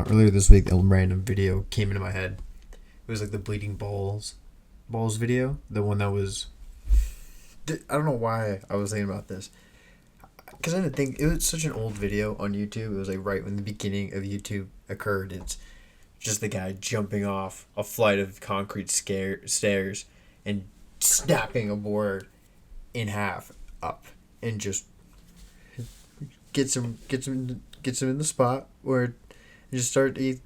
Earlier this week, a random video came into my head. It was like the bleeding balls video, the one that was. I don't know why I was thinking about this, because I didn't think it was such an old video on YouTube. It was like right when the beginning of YouTube occurred. It's just the guy jumping off a flight of concrete stairs and snapping a board in half up and just gets him in the spot where he started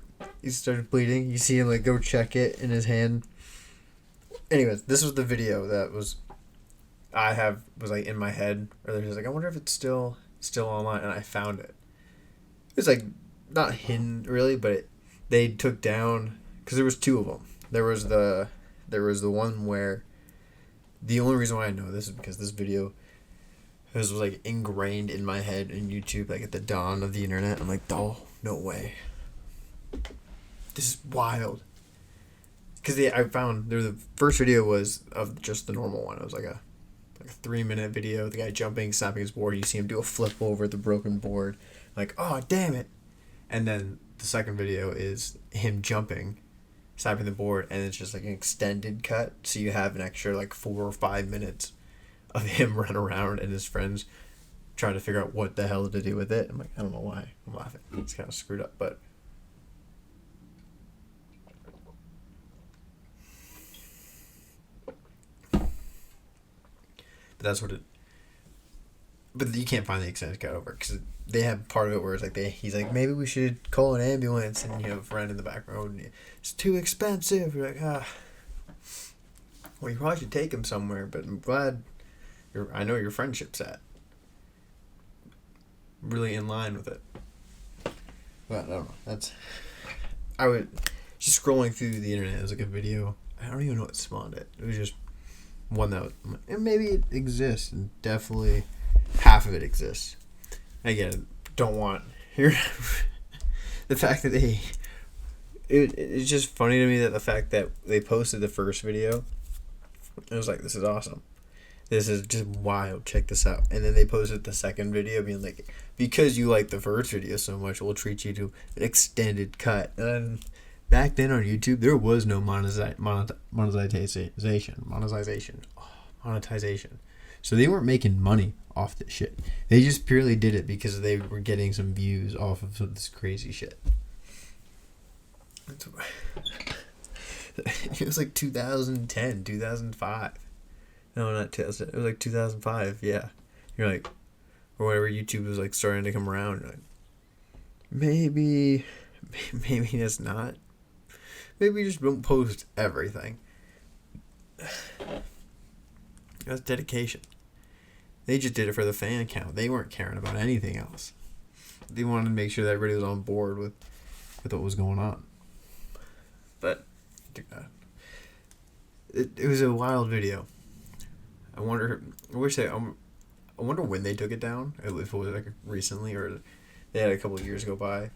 bleeding. You see him like go check it in his hand. Anyways, this was the video that was like in my head. Or there's like, I wonder if it's still online, and I found it. It's like not hidden really, but they took down, because there was two of them. There was the one where the only reason why I know this is because this video was like ingrained in my head in YouTube, like at the dawn of the internet. I'm like, oh, no way. This is wild. Because I found the first video was of just the normal one. It was like a 3-minute video. The guy jumping, snapping his board. You see him do a flip over the broken board. Like, oh, damn it. And then the second video is him jumping, snapping the board, and it's just like an extended cut. So you have an extra like 4 or 5 minutes of him running around and his friends trying to figure out what the hell to do with it. I'm like, I don't know why I'm laughing. It's kind of screwed up, but that's what it. But you can't find the extended cut over, because they have part of it where it's like he's like, maybe we should call an ambulance, and you have a friend in the back row, and it's too expensive. You're like, well, you probably should take him somewhere. But I'm glad I know your friendship's at really in line with it. But I don't know. I was just scrolling through the internet. It was like a video. I don't even know what spawned it. It was just one that and maybe it exists, and definitely half of it exists. Again, don't want here the fact that it's just funny to me that the fact that they posted the first video, it was like, this is awesome. This is just wild. Check this out. And then they posted the second video being like, because you like the first video so much, we'll treat you to an extended cut. And back then on YouTube, there was no monetization. So they weren't making money off this shit. They just purely did it because they were getting some views off of this crazy shit. It was like 2010, 2005. No, not 2000. It was like 2005. Yeah, you're like, or whenever YouTube was like starting to come around. You're like, maybe it's not. Maybe just don't post everything. That's dedication. They just did it for the fan count. They weren't caring about anything else. They wanted to make sure that everybody was on board with what was going on. But it was a wild video. I wonder when they took it down. If it was like recently, or they had a couple of years go by,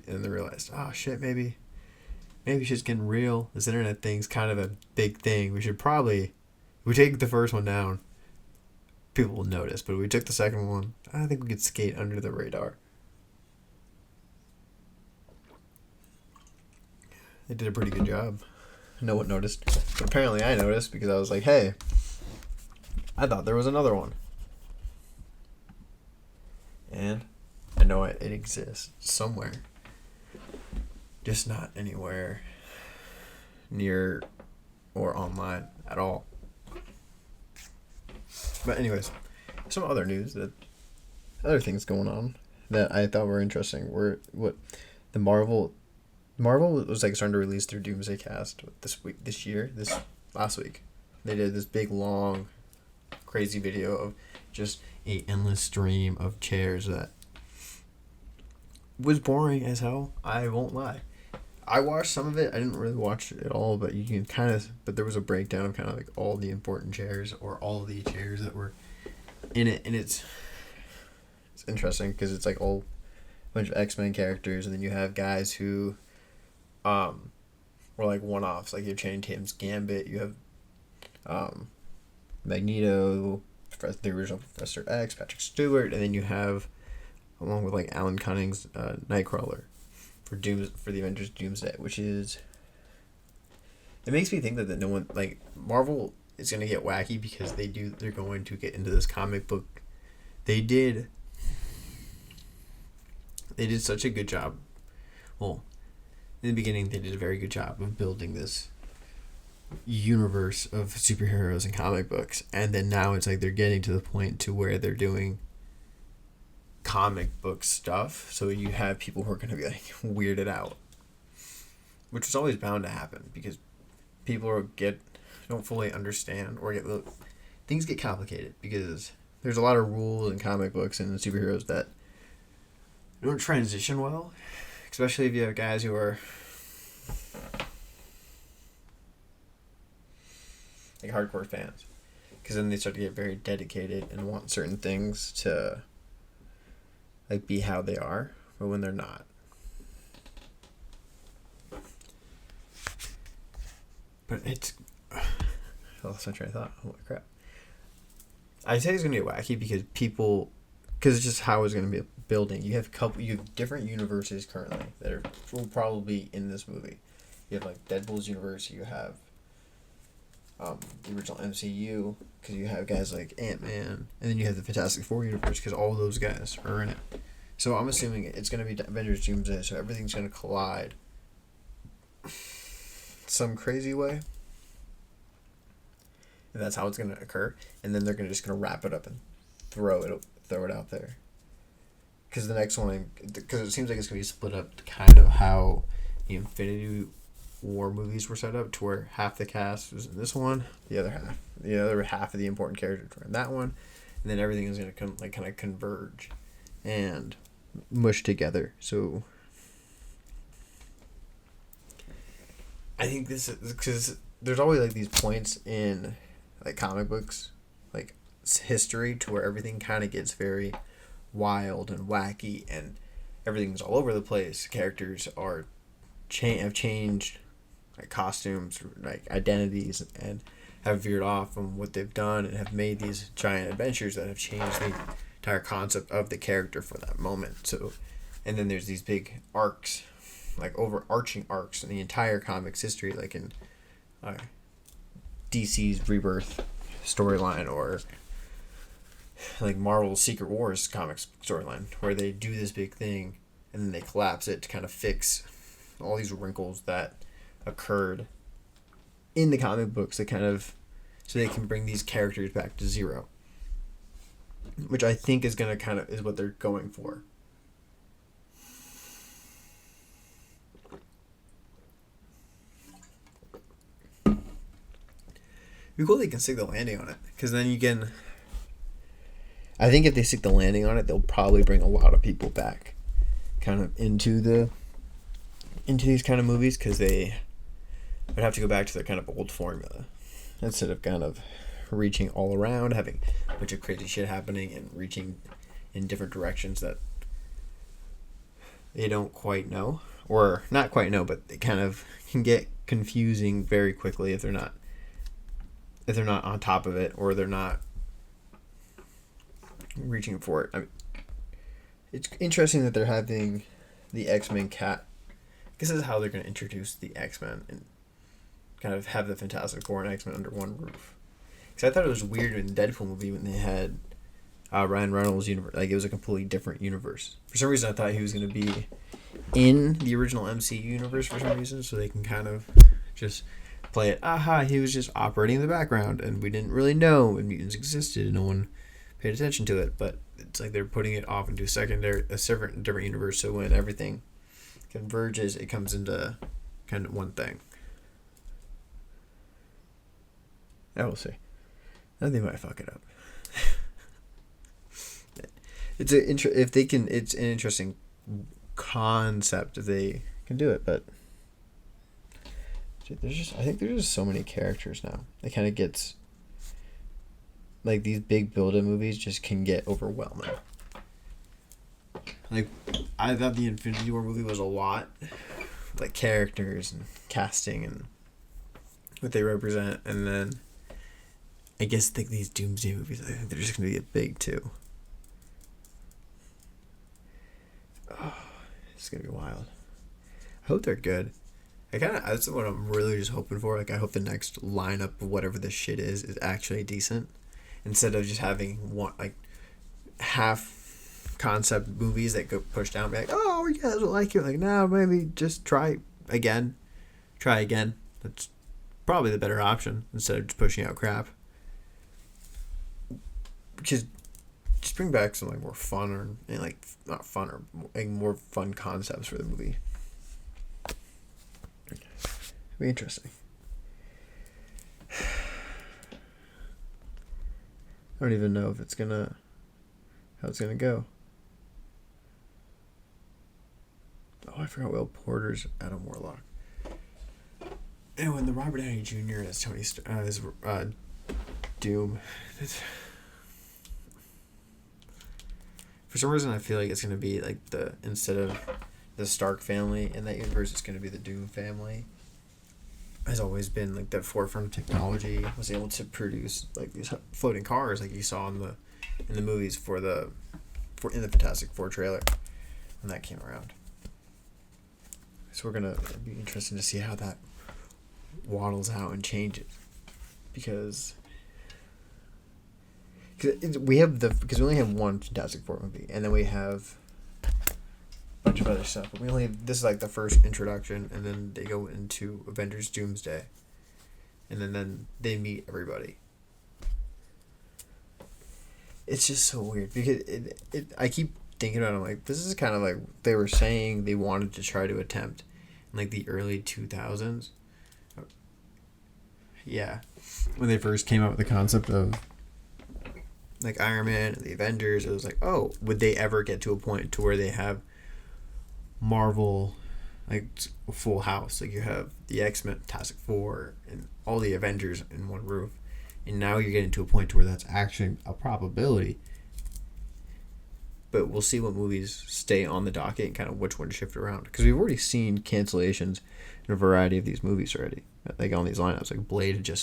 and they realized, oh shit, maybe shit's getting real. This internet thing's kind of a big thing. We should probably, if we take the first one down, people will notice. But if we took the second one, I think we could skate under the radar. They did a pretty good job. No one noticed. But apparently I noticed, because I was like, hey, I thought there was another one. And I know it exists somewhere. Just not anywhere near or online at all. But anyways, some other news, other things going on that I thought were interesting were what the Marvel was like starting to release their Doomsday Cast this last week. They did this big long crazy video of just a endless stream of chairs that was boring as hell. I won't lie. I watched some of it. I didn't really watch it all, but you can but there was a breakdown of kind of like all the important chairs, or all the chairs that were in it, and it's interesting because it's like all a bunch of X-Men characters, and then you have guys who were like one-offs. Like you have Channing Tatum's Gambit, you have Magneto, the original Professor X, Patrick Stewart, and then you have, along with like Alan Cunning's Nightcrawler for the Avengers Doomsday, which is, it makes me think that no one, like, Marvel is gonna get wacky because they're going to get into this comic book. They did such a good job. Well, in the beginning, they did a very good job of building this universe of superheroes and comic books, and then now it's like they're getting to the point to where they're doing comic book stuff, so you have people who are going to be like weirded out, which is always bound to happen because people don't fully understand, or things get complicated because there's a lot of rules in comic books and superheroes that don't transition well, especially if you have guys who are like hardcore fans, because then they start to get very dedicated and want certain things to like be how they are, but when they're not. But it's I lost my train of thought. Holy crap! I say it's gonna be wacky because it's just how it's gonna be building. You have different universes currently that will probably be in this movie. You have like Deadpool's universe. You have the original MCU, because you have guys like Ant-Man, and then you have the Fantastic Four universe because all of those guys are in it. So I'm assuming it's going to be Avengers Doomsday, so everything's going to collide some crazy way. And that's how it's going to occur. And then they're just going to wrap it up and throw it out there. Because the next one, because it seems like it's going to be split up kind of how the Infinity War movies were set up, to where half the cast was in this one, the other half of the important characters were in that one, and then everything is going to kind of converge and mush together. So I think this is because there's always like these points in like comic books, like history, to where everything kind of gets very wild and wacky and everything's all over the place. Characters have changed, like costumes, like identities, and have veered off from what they've done and have made these giant adventures that have changed the entire concept of the character for that moment. So, and then there's these big arcs, like overarching arcs in the entire comics history, like in DC's Rebirth storyline, or like Marvel's Secret Wars comics storyline, where they do this big thing and then they collapse it to kind of fix all these wrinkles that occurred in the comic books, that kind of, so they can bring these characters back to zero, which I think is what they're going for. It'd be cool if they can stick the landing on it, because then I think if they stick the landing on it, they'll probably bring a lot of people back kind of into these kind of movies, because they would have to go back to their kind of old formula instead of kind of reaching all around, having a bunch of crazy shit happening and reaching in different directions that they don't quite know, or not quite know, but they kind of can get confusing very quickly if they're not on top of it, or they're not reaching for it. I mean, it's interesting that they're having the X-Men cat. I guess this is how they're going to introduce the X-Men and kind of have the Fantastic Four and X-Men under one roof. Because I thought it was weird in the Deadpool movie when they had Ryan Reynolds' universe. Like, it was a completely different universe. For some reason, I thought he was going to be in the original MCU universe for some reason, so they can kind of just play it. He was just operating in the background, and we didn't really know when mutants existed, and no one paid attention to it. But it's like they're putting it off into a different universe, so when everything converges, it comes into kind of one thing. I will see. I think they might fuck it up. It's an interesting concept if they can do it, but I think there's just so many characters now. It kind of gets, like, these big build-up movies just can get overwhelming. Like, I thought the Infinity War movie was a lot, like, characters and casting and what they represent, and then I guess I think these Doomsday movies, I think they're just going to get big too. Oh, it's going to be wild. I hope they're good. That's what I'm really just hoping for. Like, I hope the next lineup of whatever this shit is actually decent, instead of just having one like half concept movies that go pushed down. Be like, oh, you guys will like it. Like, no, maybe just try again. Try again. That's probably the better option instead of just pushing out crap. Because just bring back some like more fun or like not fun or like more fun concepts for the movie. Be interesting. I don't even know if it's gonna how it's gonna go. Oh, I forgot Will Porter's Adam Warlock. And when the Robert Downey Jr. as Tony as Doom, for some reason I feel like it's gonna be like instead of the Stark family in that universe, it's gonna be the Doom family. Has always been like the forefront of technology. Was able to produce like these floating cars, like you saw in the movies in the Fantastic Four trailer when that came around. So it'd be interesting to see how that waddles out and changes, because we only have one Fantastic Four movie, and then we have a bunch of other stuff. But this is like the first introduction, and then they go into Avengers Doomsday, and then they meet everybody. It's just so weird because I keep thinking about it. I'm like, this is kind of like they were saying they wanted to try to attempt in like the early 2000s. Yeah, when they first came out with the concept of like Iron Man and the Avengers, it was like, oh, would they ever get to a point to where they have Marvel like a full house? Like you have the X-Men, Fantastic Four, and all the Avengers in one roof, and now you're getting to a point to where that's actually a probability. But we'll see what movies stay on the docket and kind of which one to shift around, because we've already seen cancellations in a variety of these movies already. Like on these lineups, like Blade I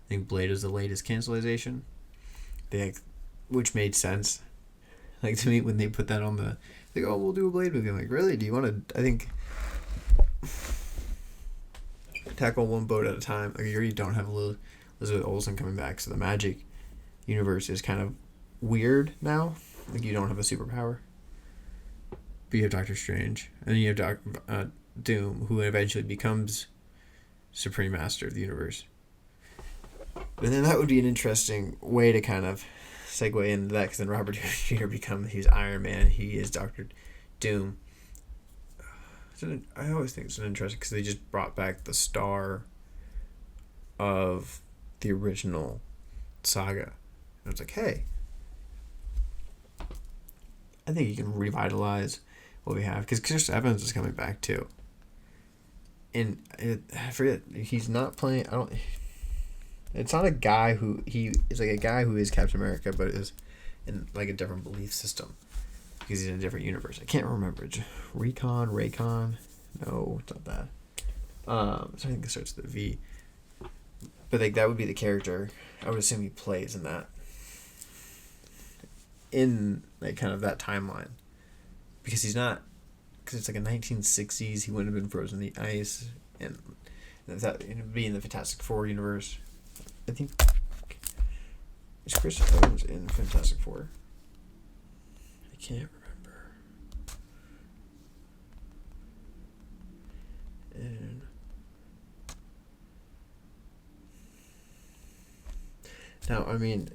think Blade is the latest cancellation. Which made sense. Like to me, when they put that on like, oh, we'll do a Blade movie. I'm like, really? Do you want to? I think tackle one boat at a time. Like you already don't have Elizabeth Olsen coming back, so the magic universe is kind of weird now. Like you don't have a superpower, but you have Doctor Strange, and then you have Doom, who eventually becomes Supreme Master of the universe. And then that would be an interesting way to kind of segue into that, because then Robert Downey Jr. he's Iron Man, he is Doctor Doom. I always think it's an interesting, because they just brought back the star of the original saga, and it's like, hey, I think you can revitalize what we have, because Chris Evans is coming back too. And I forget, he's not playing. It's not a guy who is like a guy who is Captain America, but is in like a different belief system, because he's in a different universe. I can't remember. Raycon. No, it's not that. So I think it starts with a V. But like that would be the character. I would assume he plays in that. In like kind of that timeline, because he's not. Because it's like a 1960s, he wouldn't have been frozen in the ice, and that it'd be in the Fantastic Four universe. I think is Chris Evans in Fantastic Four? I can't remember. And now, I mean,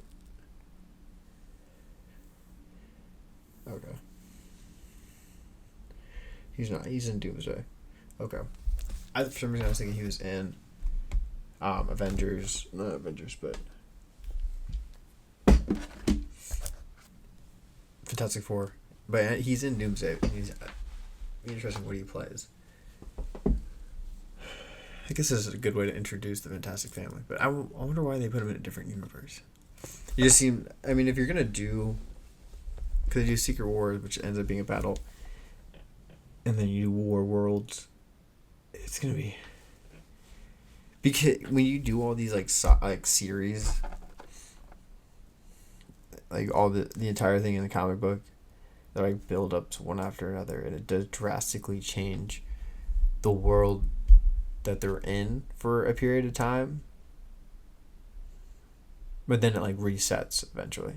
okay. He's not. He's in Doomsday. Okay. For some reason I was thinking he was in Avengers. Not Avengers, but Fantastic Four. But he's in Doomsday. He's interesting what he plays. I guess this is a good way to introduce the Fantastic Family. But I wonder why they put him in a different universe. You just seem... I mean, if you're going to do... Because they do Secret Wars, which ends up being a battle... And then you do War Worlds. It's gonna be, because when you do all these like series, like all the entire thing in the comic book, that like build up to one after another, and it does drastically change the world that they're in for a period of time, but then it like resets eventually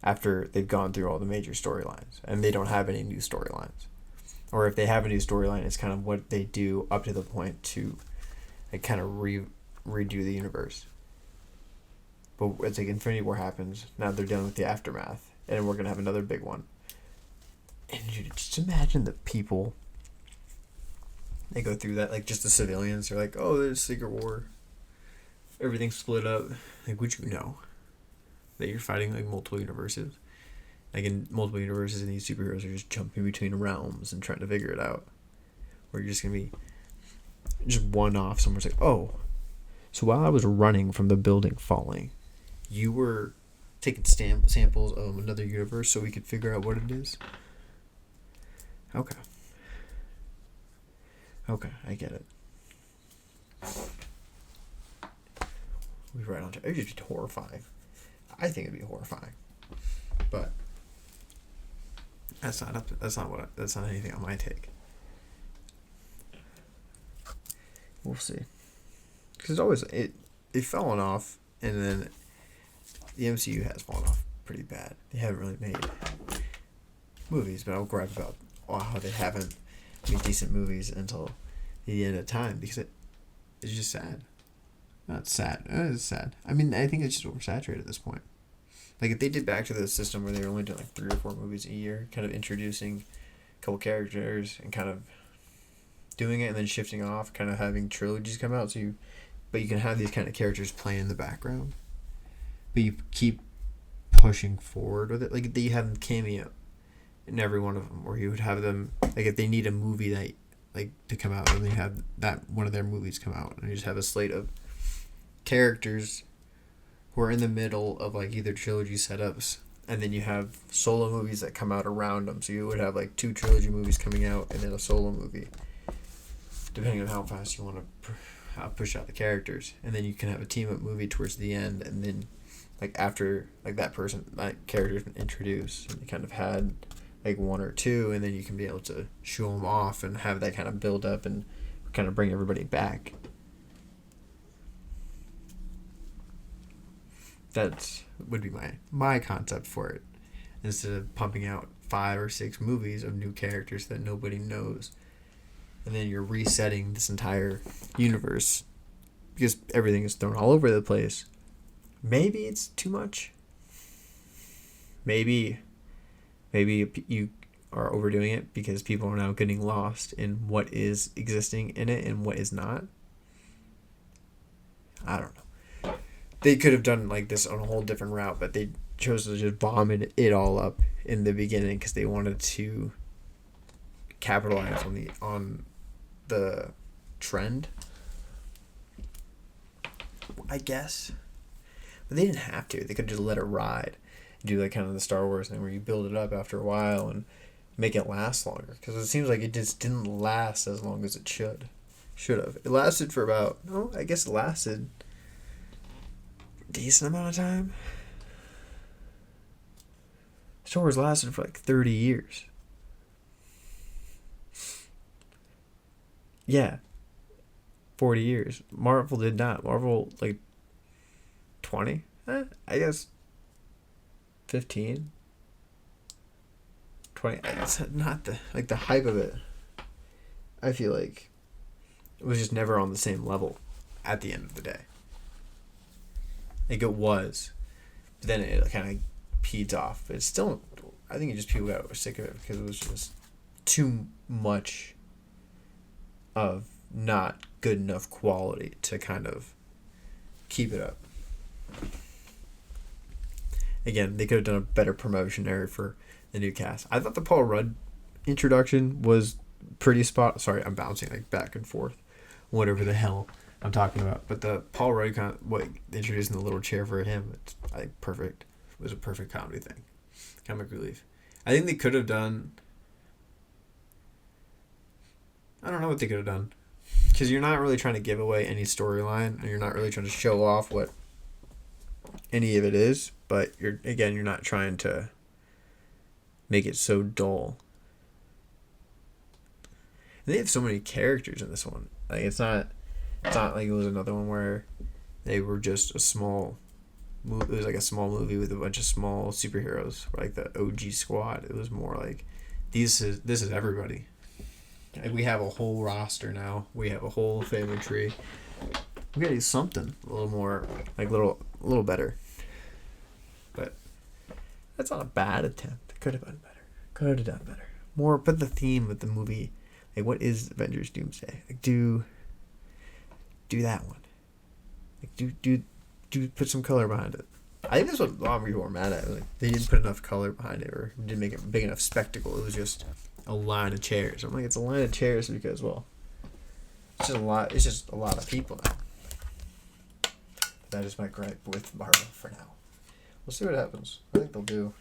after they've gone through all the major storylines and they don't have any new storylines. Or if they have a new storyline, it's kind of what they do up to the point to like kind of redo the universe. But it's like Infinity War happens, now they're dealing with the aftermath, and we're gonna have another big one. And just imagine the people they go through that, like just the civilians. They're like, oh, there's Secret War. Everything's split up. Like, would you know that you're fighting like multiple universes? Like in multiple universes, and these superheroes are just jumping between realms and trying to figure it out. Or you're just gonna be just one off. Someone's like, oh, so while I was running from the building falling, you were taking samples of another universe so we could figure out what it is? Okay, I get it. We right on to it. It'd just be horrifying. I think it'd be horrifying, but that's not anything on my take. We'll see. Because it's always it fallen off, and then the MCU has fallen off pretty bad. They haven't really made movies, but I'll gripe about how they haven't made decent movies until the end of time, because it's just sad. Not sad. It's sad. I mean, I think it's just oversaturated at this point. Like, if they did back to the system where they were only doing like 3 or 4 movies a year, kind of introducing a couple characters and kind of doing it and then shifting off, kind of having trilogies come out, but you can have these kind of characters playing in the background, but you keep pushing forward with it. Like, you have them cameo in every one of them, or you would have them, like, if they need a movie that, like, to come out, and they have that one of their movies come out, and you just have a slate of characters who are in the middle of, like, either trilogy setups, and then you have solo movies that come out around them, so you would have, like, 2 trilogy movies coming out, and then a solo movie, depending on how fast you want to push out the characters. And then you can have a team-up movie towards the end, and then, like, after, like, that character's been introduced, and you kind of had, like, 1 or 2, and then you can be able to show them off and have that kind of build up and kind of bring everybody back. That would be my concept for it, instead of pumping out 5 or 6 movies of new characters that nobody knows, and then you're resetting this entire universe because everything is thrown all over the place. Maybe it's too much. Maybe you are overdoing it because people are now getting lost in what is existing in it and what is not. I don't know. They could have done like this on a whole different route, but they chose to just vomit it all up in the beginning because they wanted to capitalize on the trend, I guess. But they didn't have to. They could just let it ride, do like kind of the Star Wars thing where you build it up after a while and make it last longer, because it seems like it just didn't last as long as it should have. It lasted for about, I guess it lasted a decent amount of time. Star Wars lasted for like 30 years. Yeah. 40 years. Marvel did not. Marvel, like, 20? I guess 15? 20? It's not the hype of it. I feel like it was just never on the same level at the end of the day. Like, it was. But then it kind of peed off. But it's still, I think people got sick of it because it was just too much of not good enough quality to kind of keep it up. Again, they could have done a better promotion area for the new cast. I thought the Paul Rudd introduction was pretty Sorry, I'm bouncing like back and forth. Whatever the hell I'm talking about. But the Paul Rudd introducing the little chair for him, it's, I think, perfect. It was a perfect comedy thing. Comic relief. I think they could have done... I don't know what they could have done. Because you're not really trying to give away any storyline, and you're not really trying to show off what any of it is, but you're not trying to make it so dull. They have so many characters in this one. Like it's not like it was another one where they were just a small movie. It was like a small movie with a bunch of small superheroes, like the OG squad. It was more like this is everybody. Like we have a whole roster now. We have a whole family tree. We gotta do something a little more, like a little better. But that's not a bad attempt. It could have been better. Could have done better. More, but the theme of the movie, like what is Avengers Doomsday? Like do that one. Like do put some color behind it. I think that's what a lot of people were mad at. Like they didn't put enough color behind it, or didn't make it a big enough spectacle. It was just a line of chairs. I'm like, it's a line of chairs because, well, it's just a lot of people now. That is my gripe with Marvel for now. We'll see what happens. I think they'll do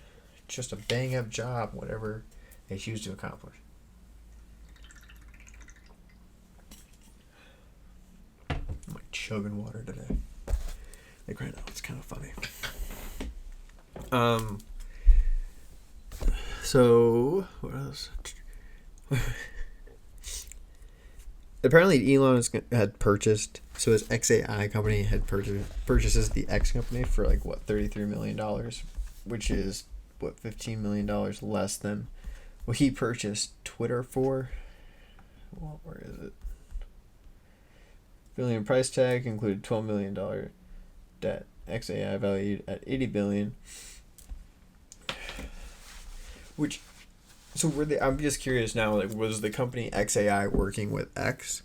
just a bang up job, whatever they choose to accomplish. I'm like chugging water today. Like right now, it's kind of funny. So what else? Apparently, Elon had purchased. So his XAI company had purchases the X company for like what $33 million, which is what $15 million less than what he purchased Twitter for. Well, where is it? Billion price tag included $12 million debt. XAI valued at $80 billion. Which, so were they? I'm just curious now. Like, was the company XAI working with X,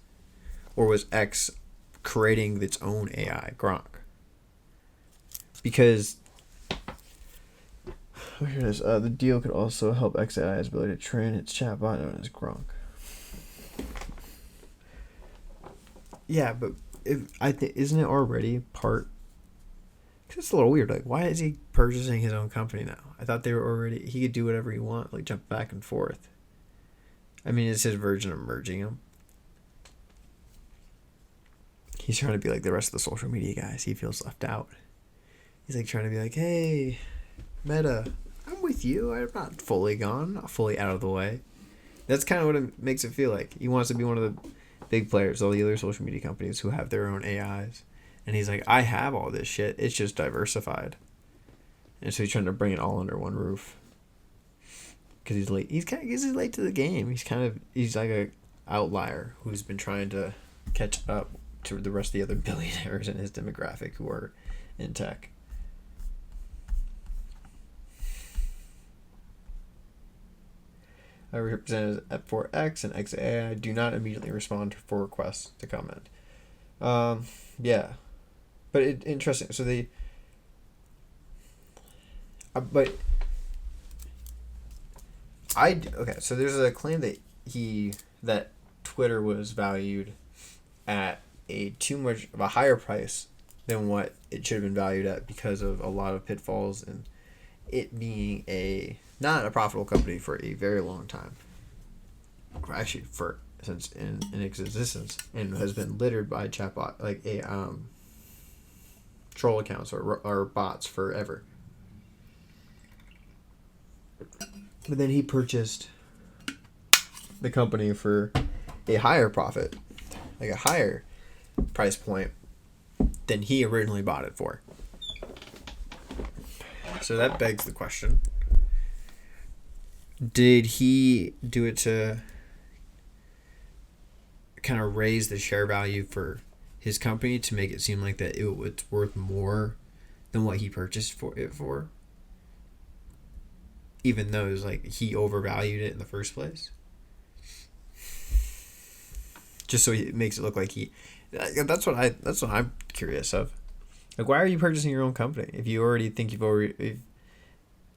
or was X creating its own AI, Gronk? Because here it is. The deal could also help XAI's ability to train its chatbot known as Gronk. Yeah, but isn't it already part? Because it's a little weird. Like, why is he purchasing his own company now? I thought they were already. He could do whatever he wants, like jump back and forth. I mean, it's his version of merging them. He's trying to be like the rest of the social media guys. He feels left out. He's like trying to be like, hey, Meta, I'm with you. I'm not fully gone, not fully out of the way. That's kind of what it makes it feel like. He wants to be one of the big players, all the other social media companies who have their own AIs. And he's like, I have all this shit. It's just diversified. And so he's trying to bring it all under one roof. Because he's late. He's late to the game. He's like a outlier who's been trying to catch up to the rest of the other billionaires in his demographic who are in tech. Representatives at 4X and XAI do not immediately respond for requests to comment. Yeah. But interesting. So they... okay, so there's a claim that Twitter was valued at too much of a higher price than what it should have been valued at because of a lot of pitfalls and it being not a profitable company for a very long time. Actually, since in existence, and has been littered by chatbot troll accounts or bots forever. But then he purchased the company for a higher profit, like a higher price point than he originally bought it for. So that begs the question. Did he do it to kind of raise the share value for his company to make it seem like that it was worth more than what he purchased it for? Even though it was like he overvalued it in the first place. Just so it makes it look like that's what I'm curious of. Like, why are you purchasing your own company if you already think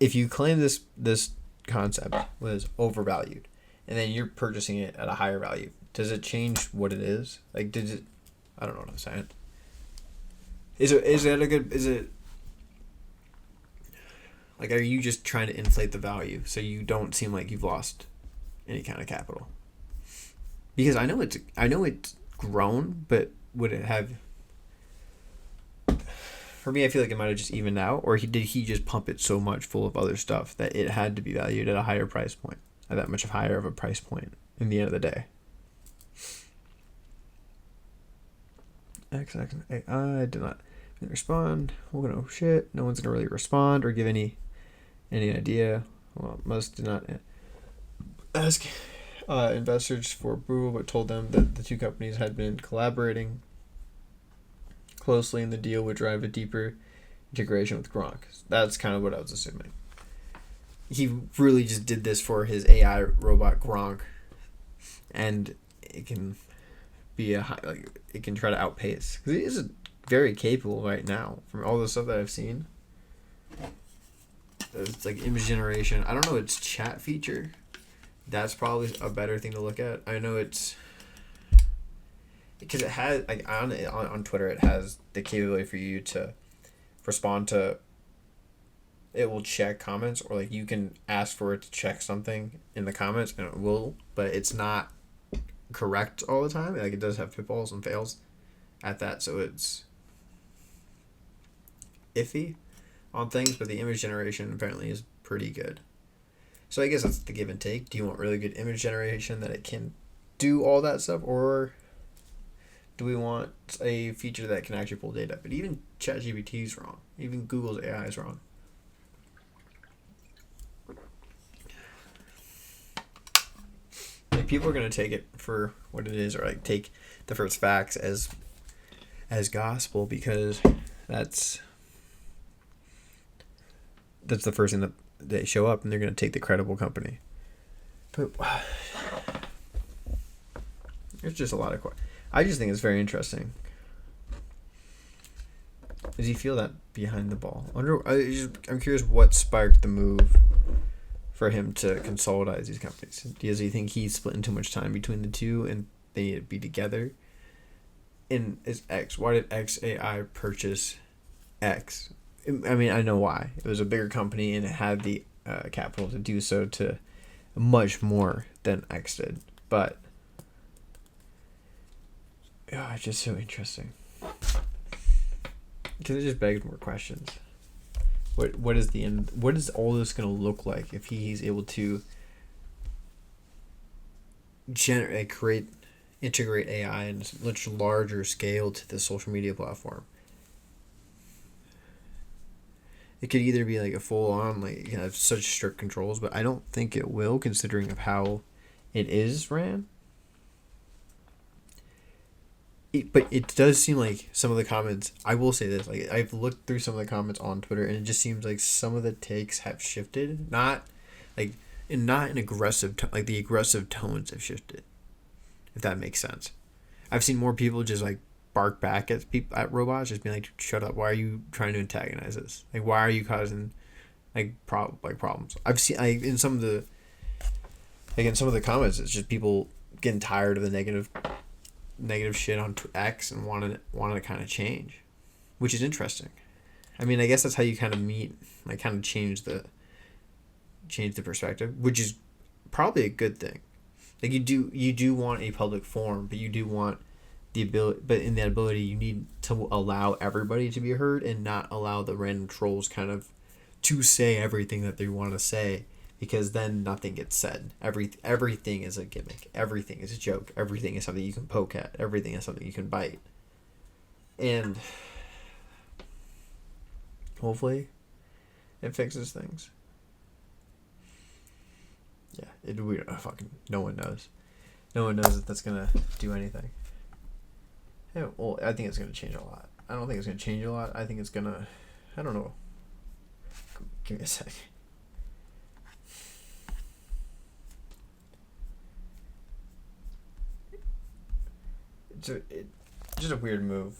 if you claim this concept was overvalued and then you're purchasing it at a higher value, does it change what it is? Like, I don't know what I'm saying. Is it like, are you just trying to inflate the value so you don't seem like you've lost any kind of capital? Because I know it's grown, but would it have? For me, I feel like it might have just evened out, or did he just pump it so much full of other stuff that it had to be valued at a higher price point, at that much higher of a price point in the end of the day? AI did not respond. We're gonna shit. No one's gonna really respond or give any idea. Well, Musk did not ask investors for approval, but told them that the two companies had been collaborating closely, and the deal would drive a deeper integration with Gronk. That's kind of what I was assuming. He really just did this for his AI robot Gronk, and it can be it can try to outpace, because he is very capable right now from all the stuff that I've seen. It's like image generation. I don't know its chat feature. That's probably a better thing to look at. I know it's because it has like on Twitter it has the capability for you to respond to. It will check comments, or like you can ask for it to check something in the comments and it will, but it's not correct all the time. Like it does have pitfalls and fails at that, so it's iffy on things, but the image generation apparently is pretty good. So I guess that's the give and take. Do you want really good image generation that it can do all that stuff, or do we want a feature that can actually pull data? But even ChatGPT is wrong. Even Google's AI is wrong. Like people are gonna take it for what it is, or like take the first facts as gospel, because that's the first thing that they show up, and they're gonna take the credible company. But it's just a lot of I just think it's very interesting. Does he feel that behind the ball? I'm curious what sparked the move for him to consolidate these companies. Does he think he's splitting too much time between the two and they need to be together? And is X? Why did XAI purchase X? I mean, I know why. It was a bigger company and it had the capital to do so, to much more than X did. But it's just so interesting, because it just begs more questions. What is the end? What is all this going to look like if he's able to integrate AI in a much larger scale to the social media platform? It could either be like a full on, like, you have such strict controls, but I don't think it will, considering of how it is ran. But it does seem like some of the comments, I will say this, like I've looked through some of the comments on Twitter, and it just seems like some of the takes have shifted, not in aggressive like the aggressive tones have shifted, if that makes sense. I've seen more people just like bark back at robots, just being like, shut up, why are you trying to antagonize this, like why are you causing problems. I've seen in some of the comments, it's just people getting tired of the negative shit on X and wanted to kind of change, which is interesting. I mean, I guess that's how you kind of change the perspective, which is probably a good thing. Like you do want a public forum, but you do want the ability, but in that ability you need to allow everybody to be heard and not allow the random trolls kind of to say everything that they want to say, because then nothing gets said. Everything is a gimmick. Everything is a joke. Everything is something you can poke at. Everything is something you can bite. And hopefully it fixes things. Yeah, no one knows. No one knows if that's going to do anything. Yeah, well, I think it's going to change a lot. I don't think it's going to change a lot. I think it's going to, I don't know. Give me a sec. It's just a weird move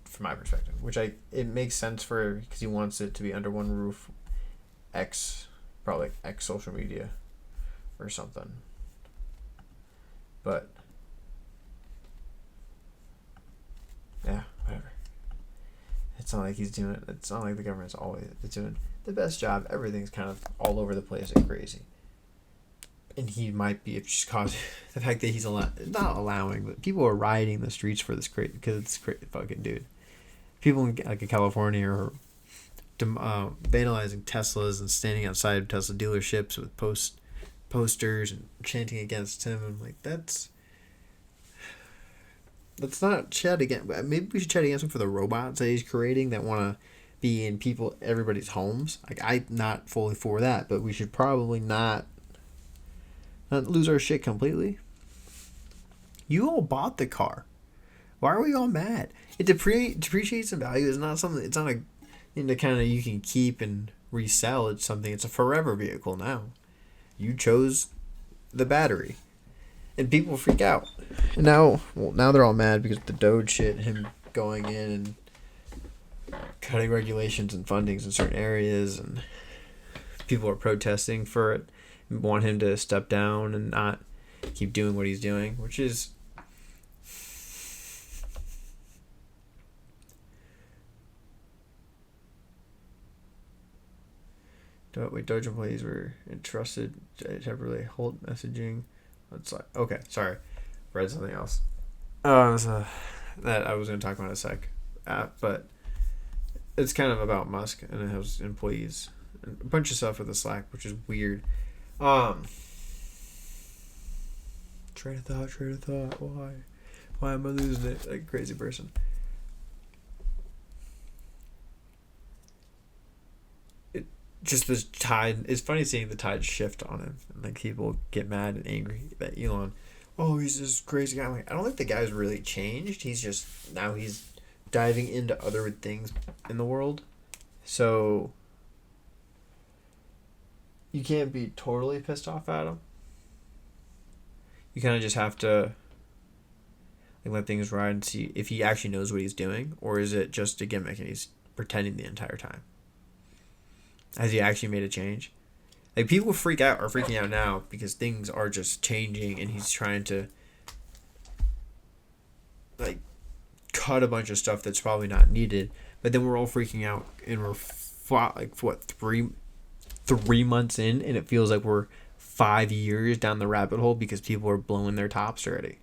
from my perspective, which it makes sense because he wants it to be under one roof, probably X social media or something. But yeah, whatever. It's not like it's not like the government's always doing the best job. Everything's kind of all over the place and crazy. And he might be just causing the fact that he's not allowing, but people are rioting the streets for this because it's crazy fucking dude. People in California are vandalizing Teslas and standing outside of Tesla dealerships with posters and chanting against him. And like, that's let's not chat again. Maybe we should chat against him for the robots that he's creating that want to be in everybody's homes. Like, I'm not fully for that, but we should probably not lose our shit completely. You all bought the car. Why are we all mad? It depreciates in value. It's not something. It's not a thing that kind of you can keep and resell. It's something. It's a forever vehicle now. You chose the battery, and people freak out. And now they're all mad because of the Doge shit. Him going in and cutting regulations and fundings in certain areas, and people are protesting for it. And want him to step down and not keep doing what he's doing, which is. Doge employees were entrusted to temporarily hold messaging. It's like, okay, sorry, read something else. That I was going to talk about in a sec, but it's kind of about Musk and it has employees and a bunch of stuff with the Slack, which is weird. Train of thought. Why am I losing it like a crazy person? Just this tide. It's funny seeing the tide shift on him. And like people get mad and angry that Elon. Oh, he's this crazy guy. I'm like, I don't think the guy's really changed. He's just now he's diving into other things in the world. So you can't be totally pissed off at him. You kind of just have to like let things ride and see if he actually knows what he's doing, or is it just a gimmick and he's pretending the entire time. Has he actually made a change? Like, people are freaking out now because things are just changing and he's trying to, like, cut a bunch of stuff that's probably not needed. But then we're all freaking out and we're, three months in and it feels like we're 5 years down the rabbit hole because people are blowing their tops already.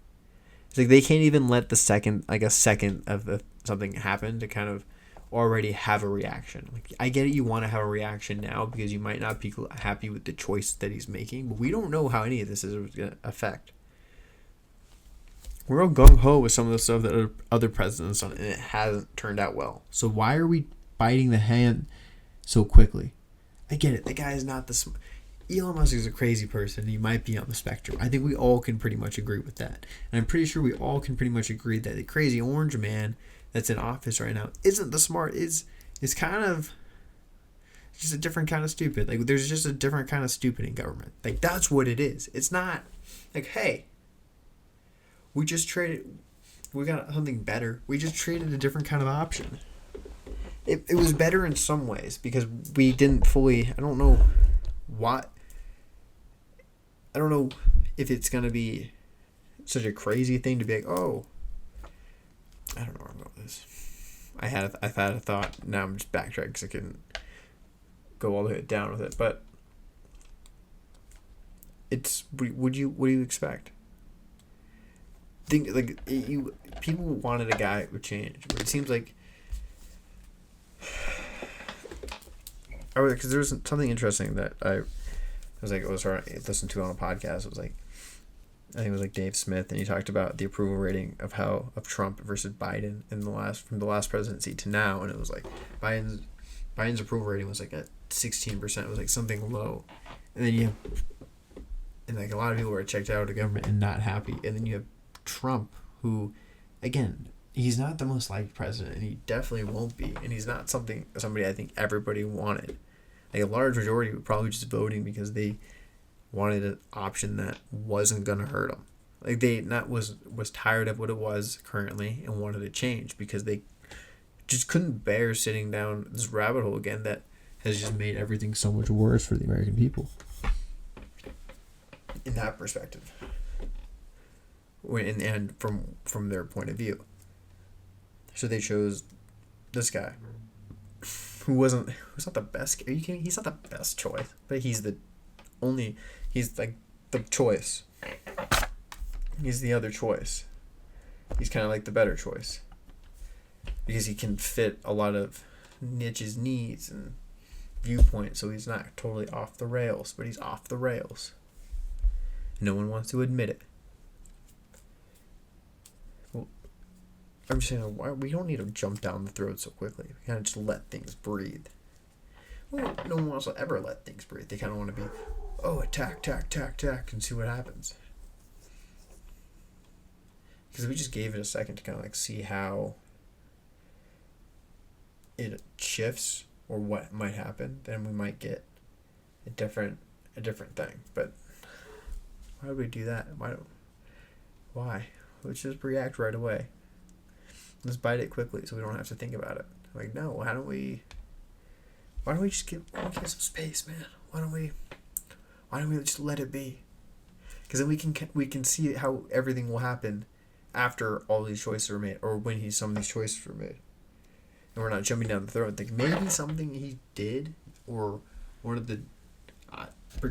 It's like they can't even let a second of something happen to kind of already have a reaction. Like, I get it, you want to have a reaction now because you might not be happy with the choice that he's making, but we don't know how any of this is going to affect. We're all gung-ho with some of the stuff that other presidents done, and it hasn't turned out well. So why are we biting the hand so quickly? I get it. The guy is not the... Elon Musk is a crazy person. He might be on the spectrum. I think we all can pretty much agree with that. And I'm pretty sure we all can pretty much agree that the crazy orange man that's in office right now isn't the smart, is kind of just a different kind of stupid. Like, there's just a different kind of stupid in government. Like, that's what it is. It's not like, hey, we got something better. We just traded a different kind of option. It was better in some ways because we didn't fully, I don't know if it's going to be such a crazy thing to be like, oh, I don't know where I'm going with this. I've had a thought. Now I'm just backtracking because I couldn't go all the way down with it. But it's what do you expect? Think like people wanted a guy who would change, but it seems like because there was something interesting that I was listening to on a podcast. It was like, I think it was like Dave Smith, and he talked about the approval rating of Trump versus Biden from the last presidency to now, and it was like Biden's approval rating was like at 16%. It was like something low, and then like a lot of people were checked out of the government and not happy, and then you have Trump, who, again, he's not the most liked president, and he definitely won't be, and he's not somebody I think everybody wanted. Like, a large majority were probably just voting because they wanted an option that wasn't going to hurt them. Like, they was tired of what it was currently and wanted to change because they just couldn't bear sitting down this rabbit hole again that has just made everything so much worse for the American people. In that perspective. And from their point of view. So they chose this guy. Who's not the best. Are you kidding? He's not the best choice, but he's like the choice. He's the other choice. He's kind of like the better choice. Because he can fit a lot of niches needs and viewpoints, so he's not totally off the rails, but he's off the rails. No one wants to admit it. Well, I'm just saying, why we don't need to jump down the throat so quickly. We kind of just let things breathe. Well, no one wants to ever let things breathe. They kind of want to be, oh, attack, and see what happens. Because we just gave it a second to kind of like see how it shifts or what might happen, then we might get a different thing. But why would we do that? Why? Let's just react right away. Let's bite it quickly so we don't have to think about it. Like, no, why don't we just give some space, man? Why don't we just let it be? Because then we can see how everything will happen after all these choices are made, or when some of these choices were made. And we're not jumping down the throat and thinking maybe something he did or one of the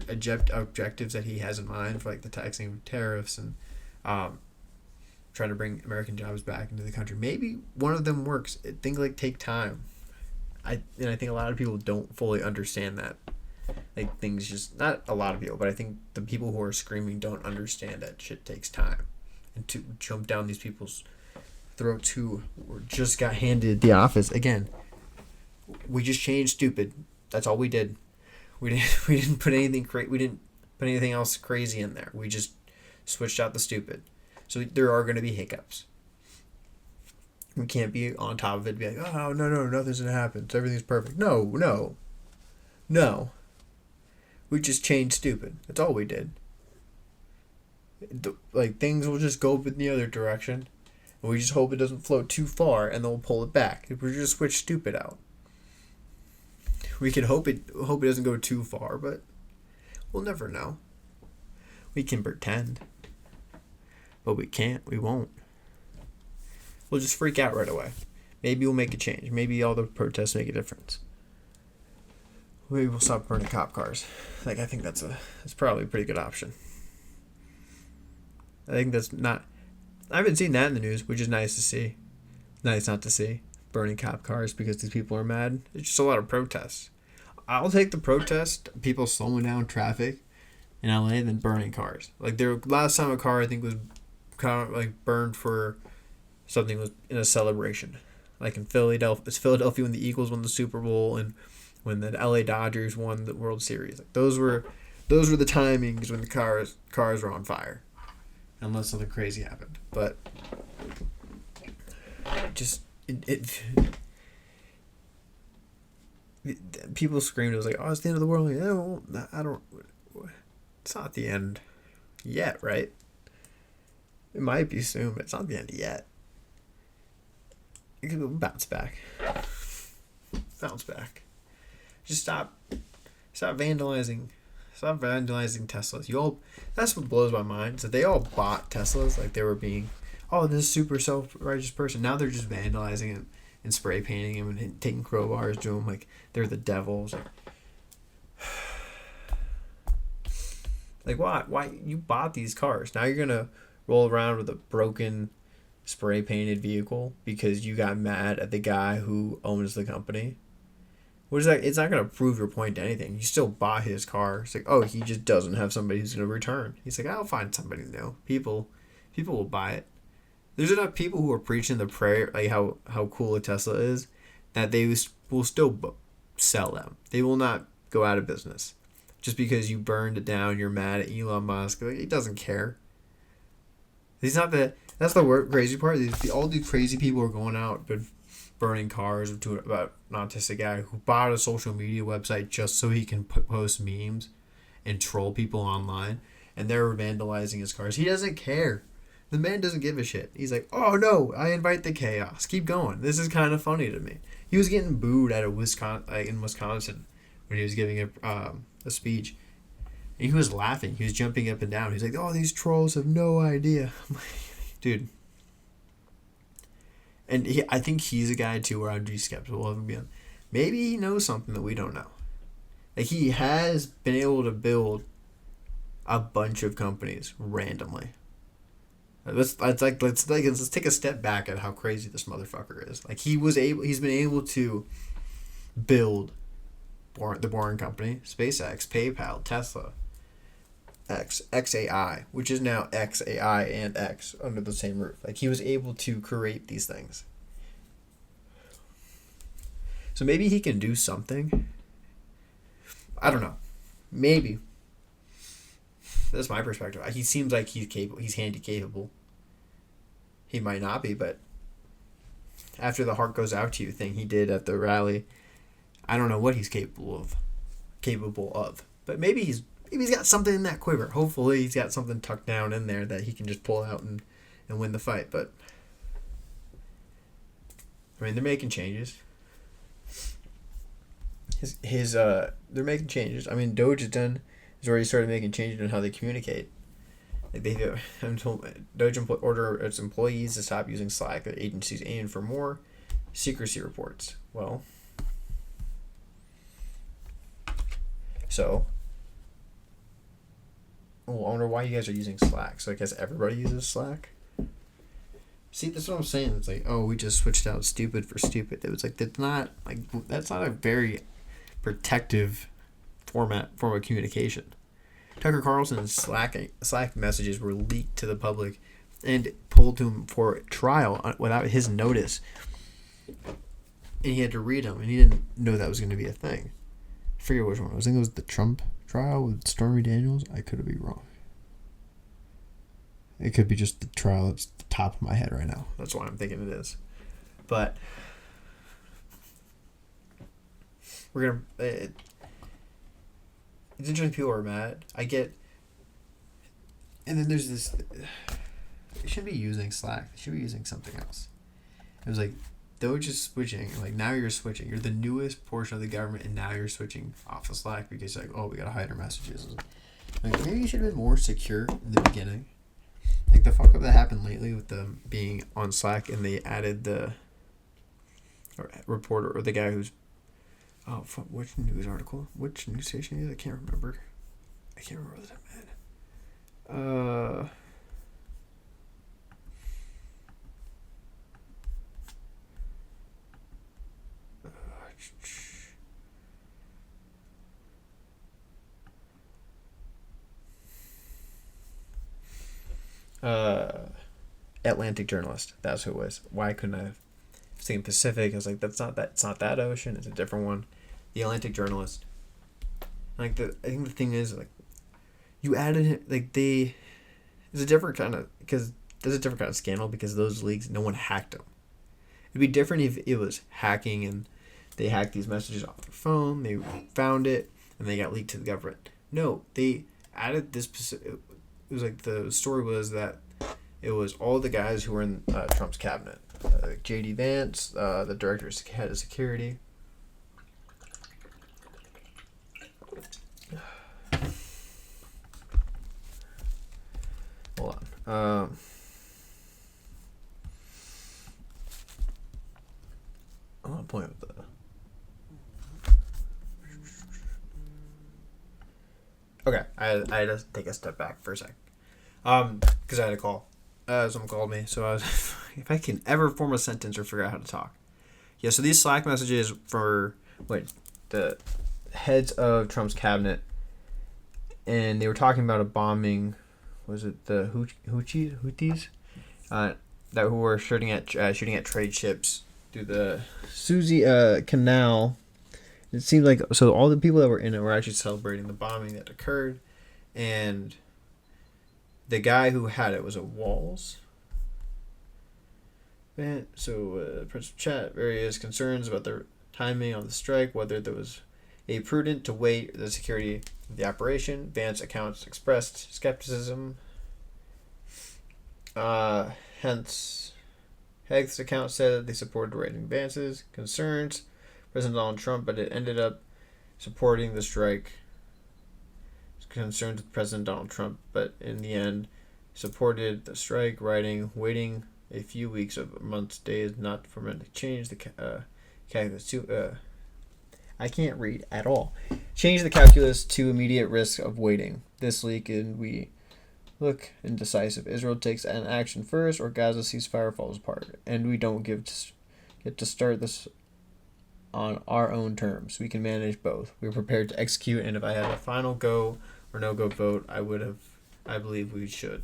objectives that he has in mind for like the taxing of tariffs and trying to bring American jobs back into the country. Maybe one of them works. Things like take time. I think a lot of people don't fully understand that. Like things just, not a lot of people, but I think the people who are screaming don't understand that shit takes time. And to jump down these people's throats who just got handed the office again. We just changed stupid. That's all we did. We didn't put anything else crazy in there. We just switched out the stupid. So there are going to be hiccups. We can't be on top of it and be like, oh, no, nothing's going to happen. Everything's perfect. No. We just changed stupid. That's all we did. Like, things will just go in the other direction. And we just hope it doesn't float too far, and then we'll pull it back. If we just switch stupid out. We can hope it doesn't go too far, but we'll never know. We can pretend. But we can't. We won't. We'll just freak out right away. Maybe we'll make a change. Maybe all the protests make a difference. Maybe we'll stop burning cop cars. Like, I think that's probably a pretty good option. I think that's not... I haven't seen that in the news, which is nice to see. Nice not to see. Burning cop cars because these people are mad. It's just a lot of protests. I'll take the protest, people slowing down traffic in LA, than burning cars. Like, last time a car, I think, was kind of like burned for something was in a celebration. Like in Philadelphia. It's Philadelphia when the Eagles won the Super Bowl and when the LA Dodgers won the World Series. Like, those were the timings when the cars were on fire. Unless something crazy happened. But people screamed. It was like, oh, it's the end of the world. It's not the end yet, right? It might be soon, but it's not the end yet. It could bounce back. Just stop vandalizing. Stop vandalizing Teslas. That's what blows my mind. So they all bought Teslas like they were being, oh, this super self-righteous person. Now they're just vandalizing it and spray painting them and taking crowbars to them like they're the devils. Like, why you bought these cars? Now you're gonna roll around with a broken, spray painted vehicle because you got mad at the guy who owns the company. What is that? It's not going to prove your point to anything. You still bought his car. It's like, oh, he just doesn't have somebody who's going to return. He's like, I'll find somebody new. People will buy it. There's enough people who are preaching the prayer, like how cool a Tesla is, that they will still sell them. They will not go out of business. Just because you burned it down, you're mad at Elon Musk. Like, he doesn't care. He's not that's the crazy part. All these crazy people are going out but burning cars about an autistic guy who bought a social media website just so he can post memes and troll people online, and they're vandalizing his cars. He doesn't care. The man doesn't give a shit. He's like, oh no, I invite the chaos. Keep going. This is kind of funny to me. He was getting booed in Wisconsin when he was giving a speech. And he was laughing. He was jumping up and down. He's like, oh, these trolls have no idea. I'm like, dude. And I think he's a guy, too, where I'd be skeptical of him. Maybe he knows something that we don't know. Like, he has been able to build a bunch of companies randomly. Let's take a step back at how crazy this motherfucker is. Like, he's been able to build the Boring Company, SpaceX, PayPal, Tesla. XAI, which is now XAI and X under the same roof. Like, he was able to create these things. So maybe he can do something. I don't know. Maybe. That's my perspective. He seems like he's capable. He's handy capable. He might not be, but after the heart goes out to you thing he did at the rally, I don't know what he's capable of. But maybe he's got something in that quiver. Hopefully he's got something tucked down in there that he can just pull out and win the fight. But I mean, they're making changes. They're making changes. I mean, Doge has already started making changes in how they communicate. Like, Doge order its employees to stop using Slack. The agency's aiming for more secrecy reports. Well, so I wonder why you guys are using Slack. So I guess everybody uses Slack. See, that's what I'm saying. It's like, oh, we just switched out stupid for stupid. It was like, that's not a very protective form of communication. Tucker Carlson's Slack messages were leaked to the public and pulled to him for trial without his notice. And he had to read them, and he didn't know that was going to be a thing. I forget which one. I think it was the Trump trial with Stormy Daniels. I could be wrong. It could be just the trial that's the top of my head right now. That's why I'm thinking it is. But we're going to... It's interesting people are mad. I get... And then there's this... They shouldn't be using Slack. They should be using something else. It was like, Doge is switching. Like, now you're switching. You're the newest portion of the government, and now you're switching off of Slack because, like, oh, we got to hide our messages. Like, maybe you should have been more secure in the beginning. Like, the fuck up that happened lately with them being on Slack, and they added the reporter or the guy who's... Oh, fuck, which news article? Which news station is it? I can't remember. What that meant. Atlantic journalist. That's who it was. Why couldn't I have seen Pacific? I was like, it's not that ocean. It's a different one. The Atlantic journalist. I think the thing is, like, you added him, like, it's a different kind of, because there's a different kind of scandal because those leaks, no one hacked them. It'd be different if it was hacking and they hacked these messages off their phone, they found it, and they got leaked to the government. No, they added this specific, it was like, the story was that it was all the guys who were in Trump's cabinet. J.D. Vance, the director of head of security. Hold on. I want to point with the... Okay, I had to take a step back for a sec. Because I had a call. Someone called me, so I was... if I can ever form a sentence or figure out how to talk. Yeah, so these Slack messages for... the heads of Trump's cabinet, and they were talking about a bombing... Was it the Houthis? That who were shooting at trade ships through the Suez Canal. It seemed like, so all the people that were in it were actually celebrating the bombing that occurred, and the guy who had it was a Walls. So Prince Chat various concerns about the timing on the strike, whether there was a prudent to wait the security of the operation. Vance accounts expressed skepticism. Hence, Heg's account said that they supported raising Vance's concerns, President Donald Trump, but it ended up supporting the strike. Concerns with President Donald Trump, but in the end, supported the strike, waiting a few weeks of months, days, not for men to change the calculus to. I can't read at all. Change the calculus to immediate risk of waiting. This leak, and we look indecisive. Israel takes an action first, or Gaza ceasefire falls apart, and we don't get to start this on our own terms. We can manage both. We're prepared to execute, and if I had a final go or no go vote, I believe we should.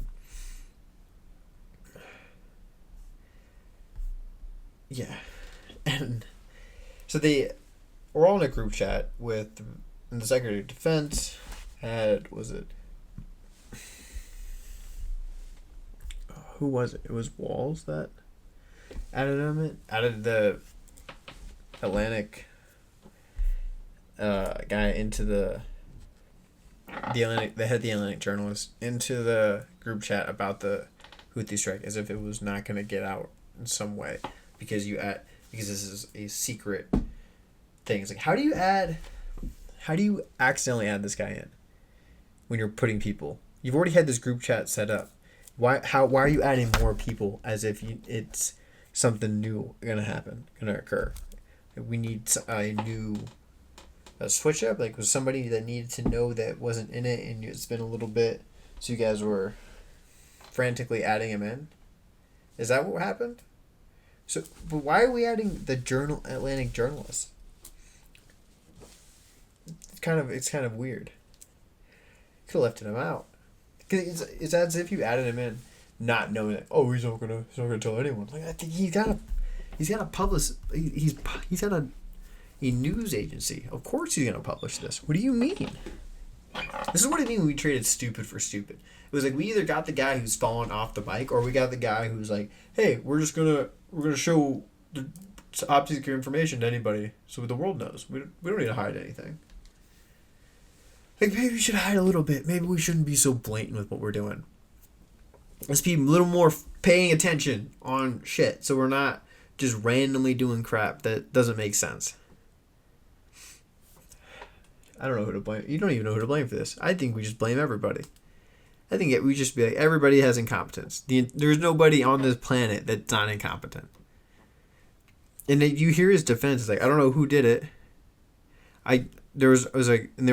Yeah. And so we're all in a group chat with the Secretary of Defense. Who was it? It was Walls that added the Atlantic guy into the Atlantic, the head of the Atlantic journalist, into the group chat about the Houthi strike, as if it was not going to get out in some way because this is a secret thing. It's like, how do you accidentally add this guy in when you're putting people? You've already had this group chat set up. Why are you adding more people as if it's something new gonna occur? We need a new switch up. Like, was somebody that needed to know that wasn't in it, and it's been a little bit, so you guys were frantically adding him in? Is that what happened? So, but why are we adding the Atlantic journalist? It's kind of weird. Could have left him out. Cause it's as if you added him in, not knowing that. Oh, he's not gonna tell anyone. Like, I think he's got a news agency. Of course he's gonna publish this. What do you mean? This is what I mean when we traded stupid for stupid. It was like we either got the guy who's fallen off the bike, or we got the guy who's like, hey, we're gonna show the top secret information to anybody so the world knows. We don't need to hide anything. Like, maybe we should hide a little bit. Maybe we shouldn't be so blatant with what we're doing. Let's be a little more paying attention on shit, so we're not just randomly doing crap that doesn't make sense. I don't know who to blame. You don't even know who to blame for this. I think we just blame everybody. I think we just be like, everybody has incompetence. There's nobody on this planet that's not incompetent. And then you hear his defense. It's like, I don't know who did it. And they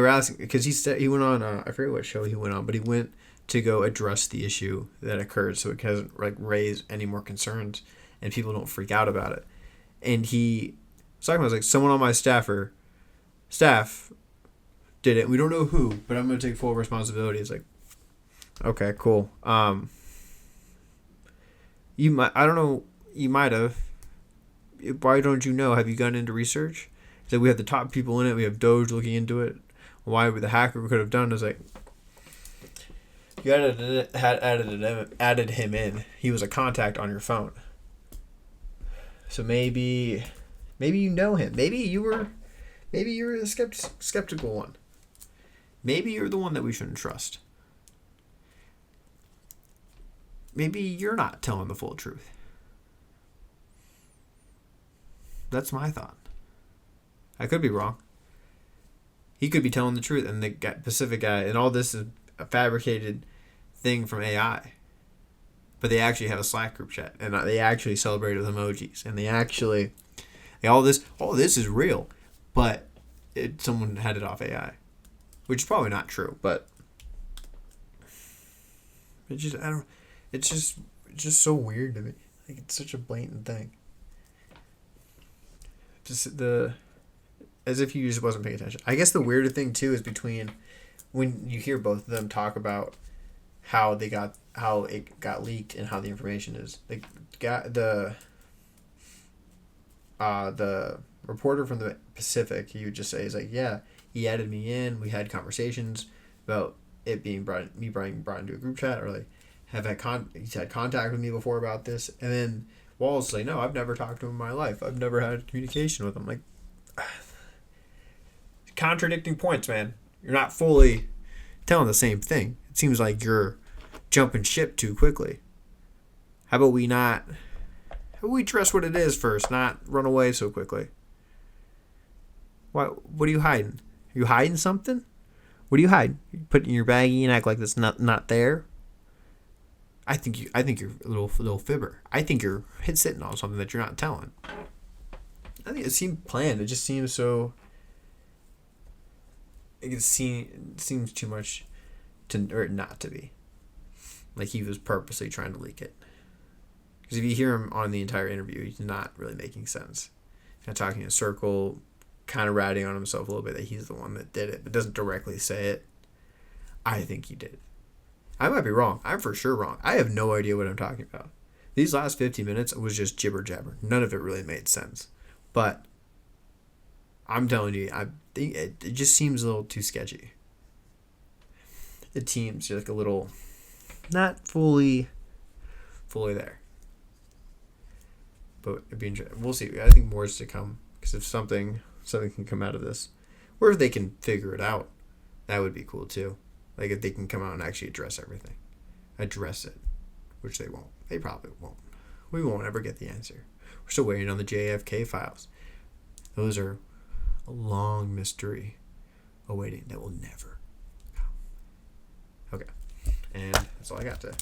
were asking, because he went on, I forget what show he went on, but he went to go address the issue that occurred, so it doesn't like raise any more concerns and people don't freak out about it. And he was talking about, like, someone on my staff did it. We don't know who, but I'm going to take full responsibility. It's like, okay, cool. I don't know, you might have. Why don't you know? Have you gone into research? So we have the top people in it. We have Doge looking into it. Why would the hacker could have done is like, you added him in. He was a contact on your phone. So maybe you know him. Maybe you're the skeptical one. Maybe you're the one that we shouldn't trust. Maybe you're not telling the full truth. That's my thought. I could be wrong. He could be telling the truth, and the Pacific guy, and all this is a fabricated thing from AI. But they actually have a Slack group chat, and they actually celebrate with emojis, and all this is real, but someone had it off AI, which is probably not true, but it's just so weird to me. Like, it's such a blatant thing. As if you just wasn't paying attention. I guess the weirder thing too is between when you hear both of them talk about how it got leaked and how the information is. The reporter from the Pacific, he would just say, he's like, yeah, he added me in. We had conversations about it being brought into a group chat, or like he's had contact with me before about this. And then Wall's like, no, I've never talked to him in my life. I've never had communication with him. Like, contradicting points, man. You're not fully telling the same thing. It seems like you're jumping ship too quickly. How about we trust what it is first, not run away so quickly? What are you hiding? Are you hiding something? What are you hiding? You put it in your baggie and act like it's not there? I think you're a little fibber. I think you're sitting on something that you're not telling. I think it seemed planned. It just seems so. It seems too much or not to be. Like he was purposely trying to leak it. Because if you hear him on the entire interview, he's not really making sense. Kind of talking in a circle, kind of ratting on himself a little bit that he's the one that did it, but doesn't directly say it. I think he did. I might be wrong. I'm for sure wrong. I have no idea what I'm talking about. These last 15 minutes was just jibber jabber. None of it really made sense. But I'm telling you, I think it just seems a little too sketchy. It seems like a little not fully there. But it'd be interesting. We'll see. I think more is to come. Because if something can come out of this, or if they can figure it out, that would be cool too. Like if they can come out and actually address it, which they won't. They probably won't. We won't ever get the answer. We're still waiting on the JFK files. Those are a long mystery awaiting that will never come. Okay, and that's all I got today.